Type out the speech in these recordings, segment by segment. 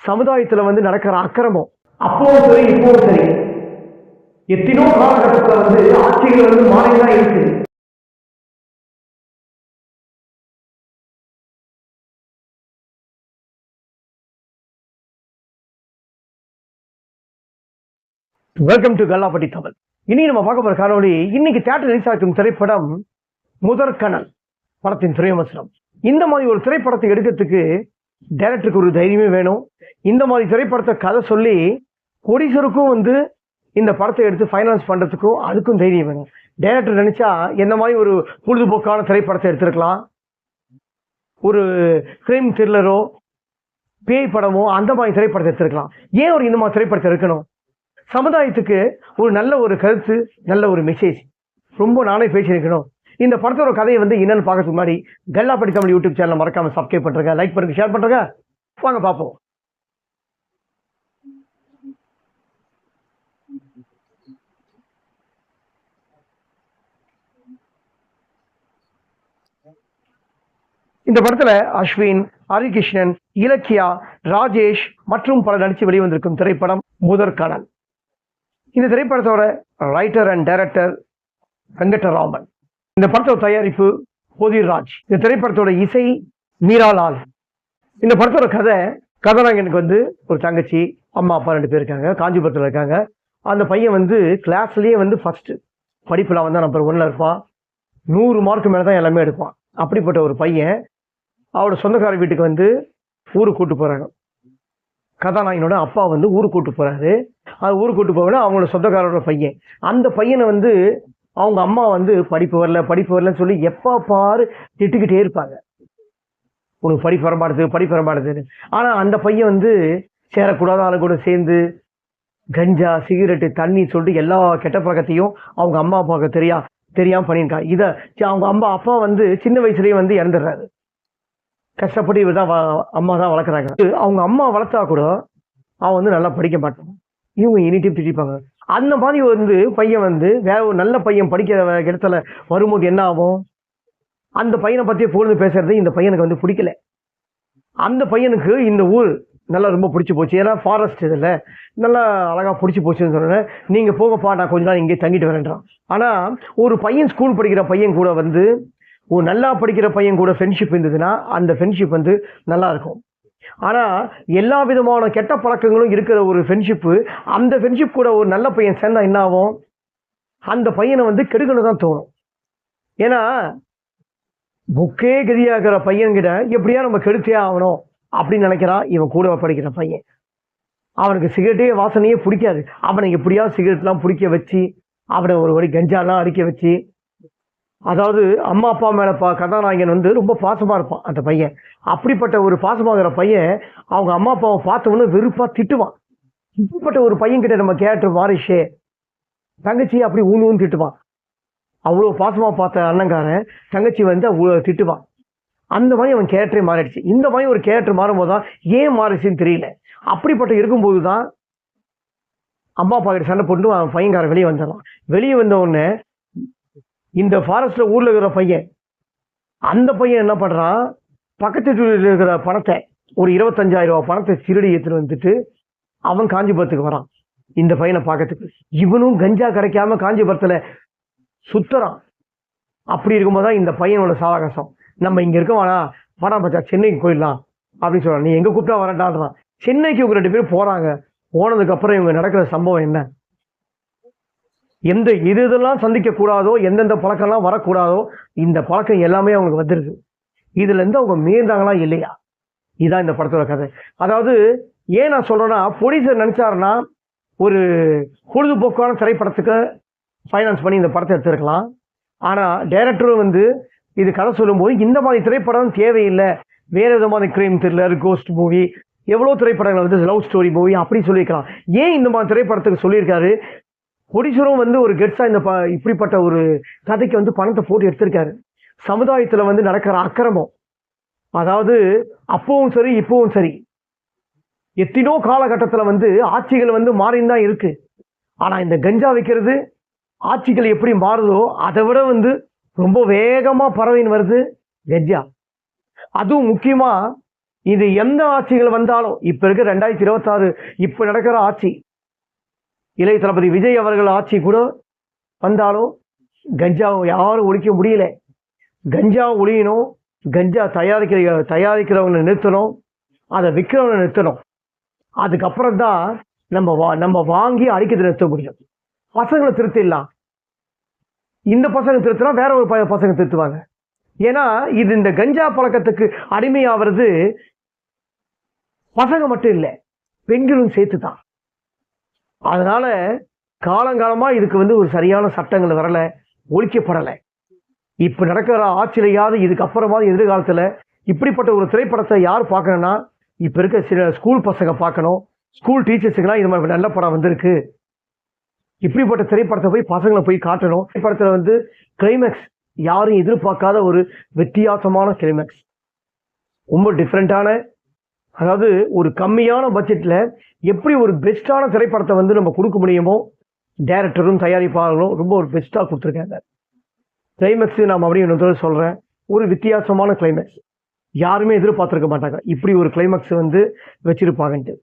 சமுதாயத்துல வந்து நடக்கிற அக்கிரமம் அப்பவும் சரி இப்பவும் சரி எத்தனோ காலகட்டத்துல வந்து ஆட்சிகள் வந்து மாறிதான் இருக்கு. Welcome to Kallapatti Tamil. இன்னைக்கு நம்ம பார்க்க போற காணொலி, இன்னைக்கு தியேட்டர் ரிலீஸ் ஆகும் திரைப்படம் முதற்கனல் படத்தின் திரைவிமர்சனம். இந்த மாதிரி ஒரு திரைப்படத்தை எடுக்கிறதுக்கு டைரக்டருக்கு ஒரு தைரியமே வேணும். இந்த மாதிரி திரைப்படத்தை கதை சொல்லி ப்ரொடியூசருக்கும் வந்து இந்த படத்தை எடுத்து ஃபைனான்ஸ் பண்றதுக்கும் அதுக்கும் தைரியம் வேணும். டைரக்டர் நினைச்சா என்ன மாதிரி ஒரு பொழுதுபோக்கான திரைப்படத்தை எடுத்திருக்கலாம், ஒரு கிரைம் த்ரில்லரோ பேய் படமோ அந்த மாதிரி திரைப்படத்தை எடுத்திருக்கலாம். ஏன் ஒரு இந்த மாதிரி திரைப்படத்தை எடுக்கணும்? சமுதாயத்துக்கு ஒரு நல்ல ஒரு கருத்து, நல்ல ஒரு மெசேஜ் ரொம்ப நானே பேசியிருக்கணும். இந்த படத்தோட கதையை வந்து என்னன்னு பார்க்கறதுக்கு முன்னாடி கல்லாப்பட்டி தமிழ் யூடியூப் சேனல் மறக்காம சப்ஸ்கிரைப் பண்றேங்க, லைக் பண்ணுங்க, ஷேர் பண்றேங்க. வாங்க பார்ப்போம். இந்த படத்துல அஸ்வின், ஹரிகிருஷ்ணன், இலக்கியா, ராஜேஷ் மற்றும் பல நடிச்சு வெளிவந்திருக்கும் திரைப்படம் முதற்கனல். இந்த திரைப்படத்தோட ரைட்டர் அண்ட் டைரக்டர் வெங்கடராமன். இந்த படத்தோட தயாரிப்பு போதிராஜ். இந்த திரைப்படத்தோட இசை மீராலால். இந்த படத்தோட கதாநாயகனுக்கு வந்து ஒரு தங்கச்சி, அம்மா அப்பா 2 பேர் இருக்காங்க. காஞ்சிபுரத்தில் இருக்காங்க. அந்த பையன் வந்து கிளாஸ்லயே வந்து ஃபர்ஸ்ட் படிப்புல வந்து நம்பர் 1ல இருப்பான். 100 மார்க்கு மேலே தான் எல்லாமே எடுப்பான். அப்படிப்பட்ட ஒரு பையன் அவரோட சொந்தக்கார வீட்டுக்கு வந்து ஊருக்கு கூட்டு போறாங்க. கதாநாயகனோட அப்பா வந்து ஊருக்கு கூட்டு போறாரு. அது ஊருக்கு கூட்டு போவேன்னா அவங்களோட சொந்தக்காரோட பையன். அந்த பையனை வந்து அவங்க அம்மா வந்து படிப்பு வரலன்னு சொல்லி எப்போ பாரு திட்டுக்கிட்டே இருப்பாங்க. உனக்கு படிப்பு வரமாடுது. ஆனா அந்த பையன் வந்து சேரக்கூடாத ஆளு கூட சேர்ந்து கஞ்சா, சிகரெட்டு, தண்ணி சொல்லிட்டு எல்லா கெட்ட பழக்கத்தையும் அவங்க அம்மா அப்பாவுக்கு தெரியாம பண்ணியிருக்காங்க. இதை அவங்க அப்பா வந்து சின்ன வயசுலயே வந்து இறந்துடுறாரு. கஷ்டப்பட்டு இவர் தான் அம்மா தான் வளர்க்குறாங்க. அவங்க அம்மா வளர்த்தா கூட அவன் வந்து நல்லா படிக்க மாட்டான். இவங்க இனிட்டையும் திட்டிப்பாங்க. அந்த மாதிரி வந்து பையன் வந்து வேற ஒரு நல்ல பையன் படிக்கிற இடத்துல வரும்போது என்ன ஆகும்? அந்த பையனை பற்றியே புகழ்ந்து பேசுறது இந்த பையனுக்கு வந்து பிடிக்கல. அந்த பையனுக்கு இந்த ஊர் நல்லா ரொம்ப பிடிச்சி போச்சு. ஏன்னா ஃபாரஸ்ட் இதில் நல்லா அழகாக பிடிச்சி போச்சுன்னு சொன்னேன். நீங்கள் போகப்பா, நான் கொஞ்ச நாள் இங்கே தங்கிட்டு வரேன்றான். ஆனால் ஒரு பையன் ஸ்கூல் படிக்கிற பையன் கூட வந்து ஒரு நல்லா படிக்கிற பையன் கூட ஃப்ரெண்ட்ஷிப் இருந்ததுன்னா அந்த ஃப்ரெண்ட்ஷிப் வந்து நல்லா இருக்கும். ஆனால் எல்லா விதமான கெட்ட பழக்கங்களும் இருக்கிற ஒரு ஃப்ரெண்ட்ஷிப்பு, அந்த ஃப்ரெண்ட்ஷிப் கூட ஒரு நல்ல பையன் சேர்ந்தா என்ன ஆகும்? அந்த பையனை வந்து கெடுக்கணும் தான் தோணும். ஏன்னா புக்கே கதியாகிற பையன்கிட்ட எப்படியா நம்ம கெடுத்தே ஆகணும் அப்படின்னு நினைக்கிறான் இவன் கூட படிக்கிற பையன். அவனுக்கு சிகரெட்டே வாசனையே பிடிக்காது. அவனை எப்படியாவது சிகரெட்லாம் பிடிக்க வச்சு அவனை ஒரு வழி கஞ்சாலாம் அடிக்க வச்சு, அதாவது அம்மா அப்பா மேல கதாநாயகன் வந்து ரொம்ப பாசமா இருப்பான் அந்த பையன். அப்படிப்பட்ட ஒரு பாசமாகிற பையன் அவங்க அம்மா அப்பாவை பார்த்தவொன்னு வெறுப்பா திட்டுவான். இப்படிப்பட்ட ஒரு பையன் கிட்ட நம்ம கேரக்டர் வாரிஷே தங்கச்சி அப்படி ஊன்னு திட்டுவான். அவ்வளோ பாசமா பார்த்த அண்ணங்காரன் தங்கச்சி வந்து அவ்வளோ திட்டுவான். அந்த மாதிரி அவன் கேரக்டரே மாறிடுச்சு. இந்த மாதிரி ஒரு கேரக்டர் மாறும்போது தான் ஏன் மாறிடுச்சுன்னு தெரியல. அப்படிப்பட்ட இருக்கும்போது தான் அம்மா அப்பா கிட்ட சண்டை போட்டு அவன் பையன்காரன் வெளியே வந்துடலாம். வெளியே வந்த உடனே இந்த ஃபாரஸ்ட்ல ஊர்ல இருக்கிற பையன், அந்த பையன் என்ன பண்றான், பக்கத்து வீட்டில் இருக்கிற பணத்தை ஒரு 25,000 ரூபாய் பணத்தை திருடி எடுத்துட்டு வந்துட்டு அவன் காஞ்சிபுரத்துக்கு வரான் இந்த பையனை பார்க்கறதுக்கு. இவனும் கஞ்சா கிடைக்காம காஞ்சிபுரத்துல சுத்துறான். அப்படி இருக்கும்போது தான் இந்த பையனோட சாவகாசம். நம்ம இங்க இருக்க வாடா பச்சா, சென்னைக்கு போயிடலாம் அப்படின்னு சொல்றான். நீ எங்க கூப்பிட்டா வரட்டான்றான். சென்னைக்கு இவங்க 2 பேரும் போறாங்க. போனதுக்கு அப்புறம் இவங்க நடக்கிற சம்பவம் என்ன, இதெல்லாம் சந்திக்க கூடாதோ, எந்தெந்த பழக்கம்லாம் வரக்கூடாதோ இந்த பழக்கம் எல்லாமே அவங்களுக்கு வந்துருது. இதுல இருந்து அவங்க மீண்டாங்களா இல்லையா, இதுதான் இந்த படத்தோட கதை. அதாவது ஏன் நான் சொல்றேன்னா, ப்ரொடியூசர் நினைச்சாருன்னா ஒரு பொழுதுபோக்கான திரைப்படத்துக்கு ஃபைனான்ஸ் பண்ணி இந்த படத்தை எடுத்துருக்கலாம். ஆனா டைரக்டரும் வந்து இது கதை சொல்லும்போது இந்த மாதிரி திரைப்படம் தேவையில்லை, வேற விதமான கிரைம் த்ரில்லர், கோஸ்ட் மூவி, எவ்வளோ திரைப்படங்கள் வந்து லவ் ஸ்டோரி மூவி அப்படி சொல்லியிருக்கலாம். ஏன் இந்த மாதிரி திரைப்படத்துக்கு சொல்லியிருக்காரு? ப்ரொடியூசரும் வந்து ஒரு கெட்ஸா இந்த இப்படிப்பட்ட ஒரு கதைக்கு வந்து பணத்தை போட்டு எடுத்திருக்காரு. சமுதாயத்துல வந்து நடக்கிற அக்கிரமம், அதாவது அப்பவும் சரி இப்பவும் சரி எத்தனோ காலகட்டத்துல வந்து ஆட்சிகள் வந்து மாறிந்தான் இருக்கு. ஆனா இந்த கஞ்சா வைக்கிறது ஆட்சிகள் எப்படி மாறுதோ அதை விட வந்து ரொம்ப வேகமா பரவின்னு வருது கஞ்சா. அதுவும் முக்கியமா இது எந்த ஆட்சிகள் வந்தாலும் இப்ப இருக்க 2026 இப்ப நடக்கிற ஆட்சி, இளைய தளபதி விஜய் அவர்கள் ஆட்சி கூட வந்தாலும் கஞ்சாவை யாரும் ஒழிக்க முடியல. கஞ்சா ஒழியணும், கஞ்சா தயாரிக்கிறவங்களை நிறுத்தணும், அதை விற்கிறவங்களை நிறுத்தணும். அதுக்கப்புறம் தான் நம்ம வாங்கி அடிக்கிறது நிறுத்த முடியும். பசங்களை திருத்திடலாம். இந்த பசங்க திருத்தினா வேற ஒரு பசங்க திருத்துவாங்க. ஏன்னா இது இந்த கஞ்சா பழக்கத்துக்கு அடிமையாகிறது பசங்க மட்டும் இல்லை, பெண்களும் சேர்த்து தான். அதனால காலங்காலமா இதுக்கு ஒரு சரியான சட்டங்கள் வரல, ஒழிக்கப்படலை. இப்ப நடக்கிற ஆட்சியிலையாவது இதுக்கப்புறமாவது எதிர்காலத்துல இப்படிப்பட்ட ஒரு திரைப்படத்தை யார் பார்க்கணும்னா இப்ப இருக்க சில ஸ்கூல் பசங்க பார்க்கணும். ஸ்கூல் டீச்சர்ஸுக்கெல்லாம் இது மாதிரி நல்ல படம் வந்திருக்கு, இப்படிப்பட்ட திரைப்படத்தை போய் பசங்களை போய் காட்டணும். திரைப்படத்துல கிளைமேக்ஸ் யாரும் எதிர்பார்க்காத ஒரு வித்தியாசமான கிளைமேக்ஸ், ரொம்ப டிஃப்ரெண்டான, அதாவது ஒரு கம்மியான பட்ஜெட்ல எப்படி ஒரு பெஸ்டான திரைப்படத்தை நம்ம கொடுக்க முடியுமோ டைரக்டரும் தயாரிப்பாளர்களும் ரொம்ப ஒரு பெஸ்டா கொடுத்துருக்காங்க. கிளைமேக்ஸ் நான் அப்படியே இன்னொரு சொல்றேன், ஒரு வித்தியாசமான கிளைமேக்ஸ், யாருமே எதிர்பார்த்திருக்க மாட்டாங்க இப்படி ஒரு கிளைமேக்ஸ் வச்சிருப்பாங்கன்ட்டு.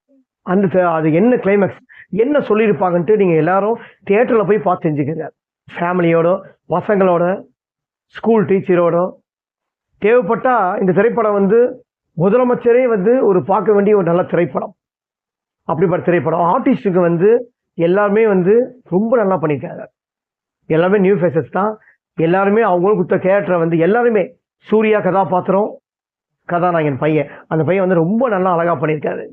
அது என்ன கிளைமேக்ஸ், என்ன சொல்லியிருப்பாங்கன்ட்டு நீங்க எல்லாரும் தியேட்டர்ல போய் பார்த்து தெரிஞ்சுக்கங்க. ஃபேமிலியோட, பசங்களோட, ஸ்கூல் டீச்சரோட. தேவைப்பட்டா இந்த திரைப்படம் முதலமைச்சரே ஒரு பார்க்க வேண்டிய ஒரு நல்ல திரைப்படம். அப்படிப்பட்ட திரைப்படம். ஆர்டிஸ்டுக்கு எல்லாருமே ரொம்ப நல்லா பண்ணியிருக்காங்க. எல்லாமே நியூ ஃபேஸஸ் தான். எல்லாருமே அவங்களும் கொடுத்த கேரக்டரை எல்லாருமே, சூர்யா கதாபாத்திரம், கதாநாயகன் பையன், அந்த பையன் ரொம்ப நல்லா அழகா பண்ணியிருக்காரு,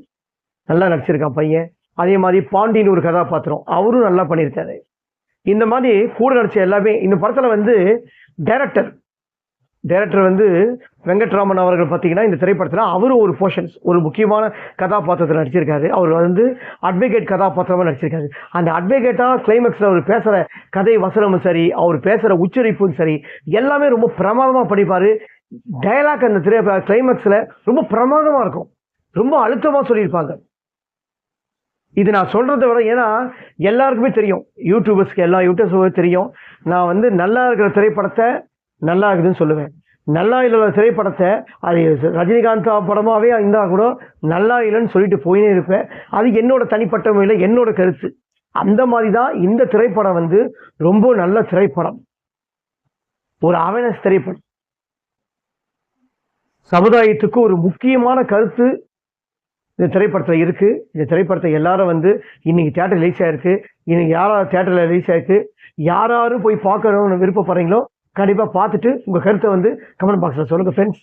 நல்லா நடிச்சிருக்கான் பையன். அதே மாதிரி பாண்டின்னு ஒரு கதாபாத்திரம், அவரும் நல்லா பண்ணியிருக்காரு. இந்த மாதிரி கூட நடிச்ச எல்லாமே. இந்த படத்துல டைரக்டர் வெங்கட்ராமன் அவர்கள் பார்த்தீங்கன்னா இந்த திரைப்படத்தில் அவரும் ஒரு போர்ஷன்ஸ், ஒரு முக்கியமான கதாபாத்திரத்தில் நடிச்சிருக்காரு. அவர் அட்வொகேட் கதாபாத்திரமாக நடிச்சிருக்காரு. அந்த அட்வொகேட்டாக கிளைமேக்ஸில் அவர் பேசுகிற கதை வசனமும் சரி, அவர் பேசுகிற உச்சரிப்பும் சரி, எல்லாமே ரொம்ப பிரமாதமாக படிப்பார். டயலாக் அந்த கிளைமேக்ஸில் ரொம்ப பிரமாதமாக இருக்கும், ரொம்ப அழுத்தமாக சொல்லியிருப்பாங்க. இது நான் சொல்றதை விட, ஏன்னா எல்லாருக்குமே தெரியும், யூடியூபர்ஸ்க்கு எல்லா யூடியூபர்ஸுக்கும் தெரியும், நான் நல்லா இருக்கிற திரைப்படத்தை நல்லா இருக்குதுன்னு சொல்லுவேன். நல்லா இல்லாத திரைப்படத்தை அது ரஜினிகாந்த் படமாவே இருந்தா கூட நல்லா இல்லைன்னு சொல்லிட்டு போயினே இருப்பேன். அது என்னோட தனிப்பட்ட முறையில் என்னோட கருத்து. அந்த மாதிரி தான் இந்த திரைப்படம் ரொம்ப நல்ல திரைப்படம், ஒரு அவேர்னஸ் திரைப்படம், சமுதாயத்துக்கு ஒரு முக்கியமான கருத்து இந்த திரைப்படத்தில் இருக்கு. இந்த திரைப்படத்தை எல்லாரும் இன்னைக்கு தியேட்டர் ரிலீஸ் ஆயிருக்கு. இன்னைக்கு யாராவது தியேட்டர்ல ரிலீஸ் ஆயிருக்கு, யாரும் போய் பார்க்கணும்னு விருப்பப்படுறீங்களோ கண்டிப்பா பார்த்துட்டு உங்க கருத்தை கமெண்ட் பாக்ஸ்ல சொல்லுங்க ஃப்ரெண்ட்ஸ்.